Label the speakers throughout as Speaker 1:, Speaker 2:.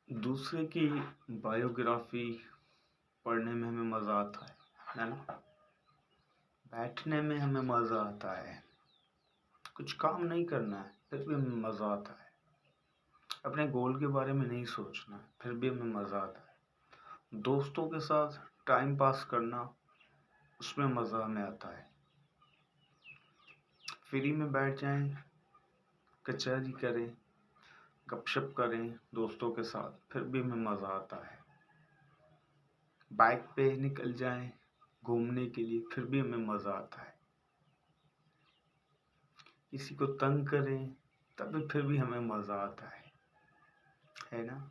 Speaker 1: दूसरे की बायोग्राफी पढ़ने में हमें मज़ा आता है ना। बैठने में हमें मज़ा आता है, कुछ काम नहीं करना है फिर भी हमें मज़ा आता है। अपने गोल के बारे में नहीं सोचना है फिर भी हमें मज़ा आता है। दोस्तों के साथ टाइम पास करना, उसमें मज़ा हमें आता है। फ्री में बैठ जाएं, कचहरी करें, गपशप करें दोस्तों के साथ, फिर भी हमें मज़ा आता है। बाइक पे निकल जाएं घूमने के लिए, फिर भी हमें मज़ा आता है। किसी को तंग करें तब फिर भी हमें मज़ा आता है ना।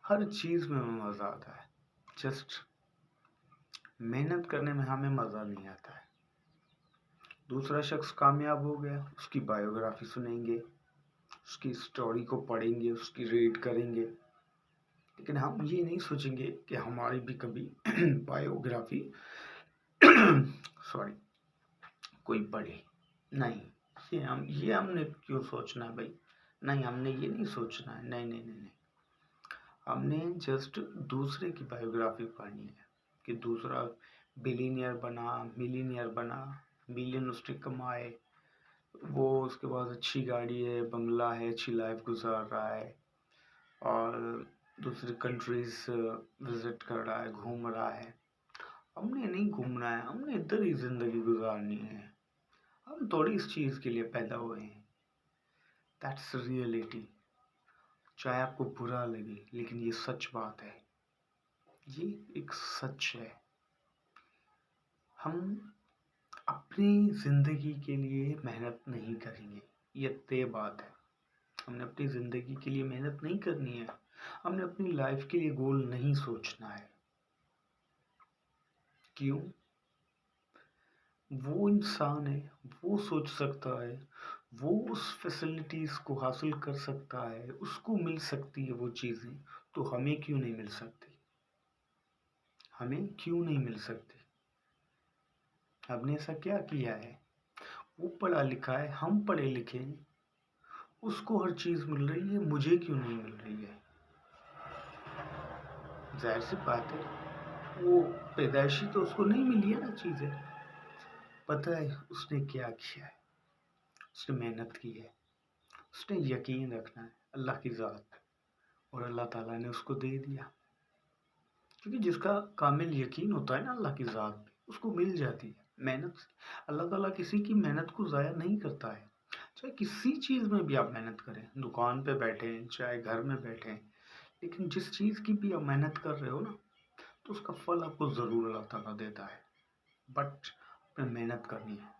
Speaker 1: हर चीज़ में हमें मज़ा आता है, जस्ट मेहनत करने में हमें मज़ा नहीं आता है। दूसरा शख्स कामयाब हो गया, उसकी बायोग्राफी सुनेंगे, उसकी स्टोरी को पढ़ेंगे, उसकी रीड करेंगे, लेकिन हम ये नहीं सोचेंगे कि हमारी भी कभी बायोग्राफी सॉरी कोई पढ़े। नहीं, ये हमने क्यों सोचना है भाई? नहीं, हमने ये नहीं सोचना है। नहीं नहीं नहीं नहीं, हमने जस्ट दूसरे की बायोग्राफी पढ़नी है कि दूसरा बिलियनियर बना, मिलियनियर बना, मिलियन उसने कमाए, वो उसके पास अच्छी गाड़ी है, बंगला है, अच्छी लाइफ गुजार रहा है और दूसरी कंट्रीज विजिट कर रहा है, घूम रहा है। हमने नहीं घूमना है, हमने इधर ही जिंदगी गुजारनी है। हम थोड़ी इस चीज़ के लिए पैदा हुए हैं। That's reality. चाहे आपको बुरा लगे, लेकिन ये सच बात है, ये एक सच है। हम अपनी ज़िंदगी के लिए मेहनत नहीं करेंगे, ये तय बात है। हमने अपनी ज़िंदगी के लिए मेहनत नहीं करनी है। हमने अपनी लाइफ के लिए गोल नहीं सोचना है। क्यों? वो इंसान है, वो सोच सकता है, वो उस फैसिलिटीज़ को हासिल कर सकता है, उसको मिल सकती है वो चीज़ें, तो हमें क्यों नहीं मिल सकती? हमें क्यों नहीं मिल सकती? हमने ऐसा क्या किया है? वो पढ़ा लिखा है, हम पढ़े लिखे हैं, उसको हर चीज़ मिल रही है, मुझे क्यों नहीं मिल रही है? जाहिर सी बात है, वो पैदाइशी तो उसको नहीं मिली है ना चीज़ें। पता है उसने क्या किया है? उसने मेहनत की है, उसने यकीन रखना है अल्लाह की ज़ात पे, और अल्लाह ताला ने उसको दे दिया। क्योंकि जिसका कामिल यकीन होता है ना अल्लाह की ज़ात पे, उसको मिल जाती है मेहनत से। अल्लाह ताला किसी की मेहनत को ज़ाया नहीं करता है। चाहे किसी चीज़ में भी आप मेहनत करें, दुकान पे बैठें, चाहे घर में बैठें, लेकिन जिस चीज़ की भी आप मेहनत कर रहे हो ना, तो उसका फल आपको ज़रूर अल्लाह ताला देता है। बट आपने मेहनत करनी है,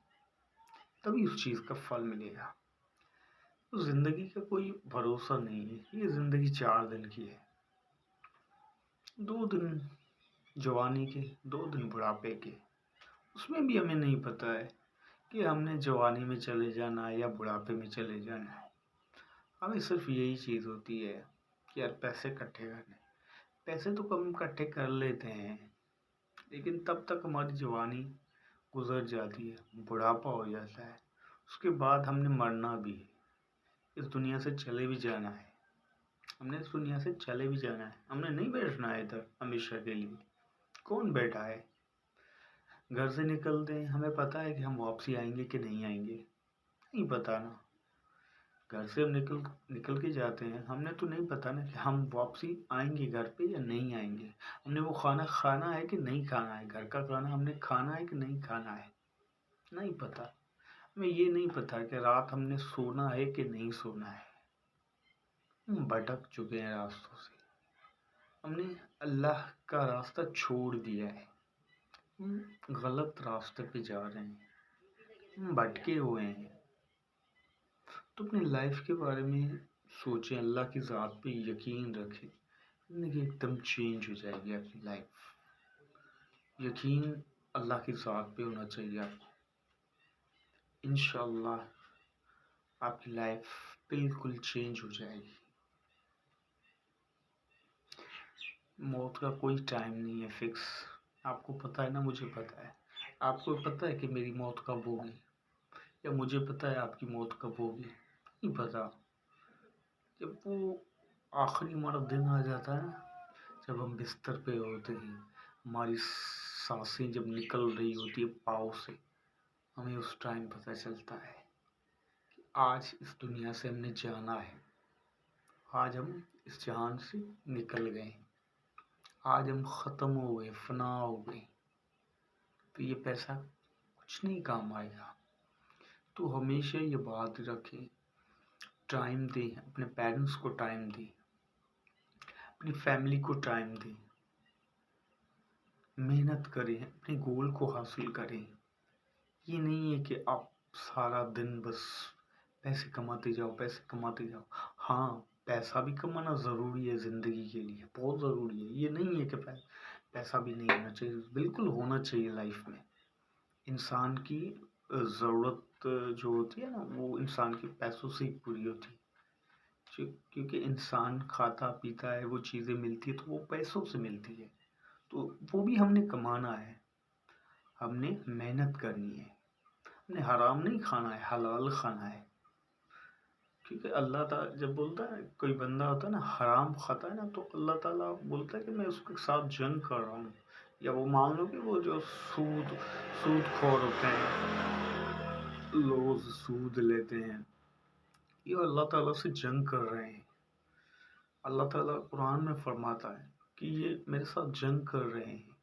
Speaker 1: तभी उस चीज़ का फल मिलेगा। तो ज़िंदगी का कोई भरोसा नहीं है। ये ज़िंदगी 4 दिन की है। 2 दिन जवानी के, 2 दिन बुढ़ापे के। उसमें भी हमें नहीं पता है कि हमने जवानी में चले जाना है या बुढ़ापे में चले जाना है। हमें सिर्फ यही चीज़ होती है कि यार पैसे इकट्ठे करने। पैसे तो कम इकट्ठे कर लेते हैं, लेकिन तब तक हमारी जवानी गुजर जाती है, बुढ़ापा हो जाता है। उसके बाद हमने मरना भी है, इस दुनिया से चले भी जाना है। हमने इस दुनिया से चले भी जाना है, हमने नहीं बैठना है इधर हमेशा के लिए। कौन बैठा है? घर से निकलते हैं, हमें पता है कि हम वापसी आएंगे कि नहीं आएंगे? नहीं पता ना। घर से हम निकल निकल के जाते हैं, हमने तो नहीं पता ना कि हम वापसी आएंगे घर पे या नहीं आएंगे। हमने वो खाना खाना है कि नहीं खाना है, घर का खाना हमने खाना है कि नहीं खाना है, नहीं पता। हमें ये नहीं पता कि रात हमने सोना है कि नहीं सोना है। हम भटक चुके हैं रास्तों से, हमने अल्लाह का रास्ता छोड़ दिया है। हम गलत रास्ते पे जा रहे हैं, हम भटके हुए हैं। तो अपनी लाइफ के बारे में सोचें, अल्लाह की ज़ात पे यकीन रखें, ज़िंदगी एकदम चेंज हो जाएगी आपकी लाइफ। यकीन अल्लाह की ज़ात पे होना चाहिए आपको। इंशाअल्लाह आपकी लाइफ बिल्कुल चेंज हो जाएगी। मौत का कोई टाइम नहीं है फिक्स। आपको पता है ना, मुझे पता है। आपको पता है कि मेरी मौत कब होगी? या मुझे पता है आपकी मौत कब होगी, नहीं पता। जब वो आखिरी हमारा दिन आ जाता है ना, जब हम बिस्तर पे होते हैं, हमारी सांसें जब निकल रही होती है पाँव से, हमें उस टाइम पता चलता है कि आज इस दुनिया से हमने जाना है, आज हम इस जहान से निकल गए, आज हम ख़त्म हो गए, फना हो गए। तो ये पैसा कुछ नहीं काम आएगा। तो हमेशा ये बात रखें, टाइम दें, अपने पेरेंट्स को टाइम दें, अपनी फैमिली को टाइम दें, मेहनत करें, अपने गोल को हासिल करें। ये नहीं है कि आप सारा दिन बस पैसे कमाते जाओ, पैसे कमाते जाओ। हाँ, पैसा भी कमाना ज़रूरी है ज़िंदगी के लिए, बहुत ज़रूरी है। ये नहीं है कि पैसा भी नहीं होना चाहिए, बिल्कुल होना चाहिए लाइफ में। इंसान की ज़रूरत जो होती है ना, वो इंसान के पैसों से ही पूरी होती है। क्योंकि इंसान खाता पीता है, वो चीज़ें मिलती है तो वो पैसों से मिलती है। तो वो भी हमने कमाना है, हमने मेहनत करनी है, हमने हराम नहीं खाना है, हलाल खाना है। क्योंकि अल्लाह ताला जब बोलता है, कोई बंदा होता है ना हराम खाता है ना, तो अल्लाह ताला बोलता है कि मैं उसके साथ जंग कर रहा हूँ। या वो मान लो कि वो जो सूदखोर होते हैं, लोग सूद लेते हैं, ये अल्लाह ताला से जंग कर रहे हैं। अल्लाह ताला कुरान में फरमाता है कि ये मेरे साथ जंग कर रहे हैं।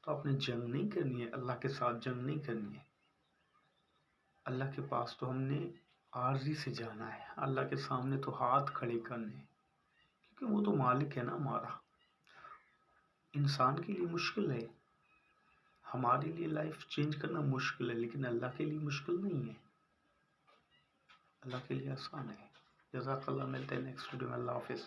Speaker 1: तो आपने जंग नहीं करनी है, अल्लाह के साथ जंग नहीं करनी है। अल्लाह के पास तो हमने आर्जी से जाना है, अल्लाह के सामने तो हाथ खड़े करने हैं, क्योंकि वो तो मालिक है ना हमारा। इंसान के लिए मुश्किल है, हमारे लिए लाइफ चेंज करना मुश्किल है, लेकिन अल्लाह के लिए मुश्किल नहीं है, अल्लाह के लिए आसान है। जज़ाकल्लाह, मिलते हैं नेक्स्ट वीडियो में। अल्लाह हाफिज़।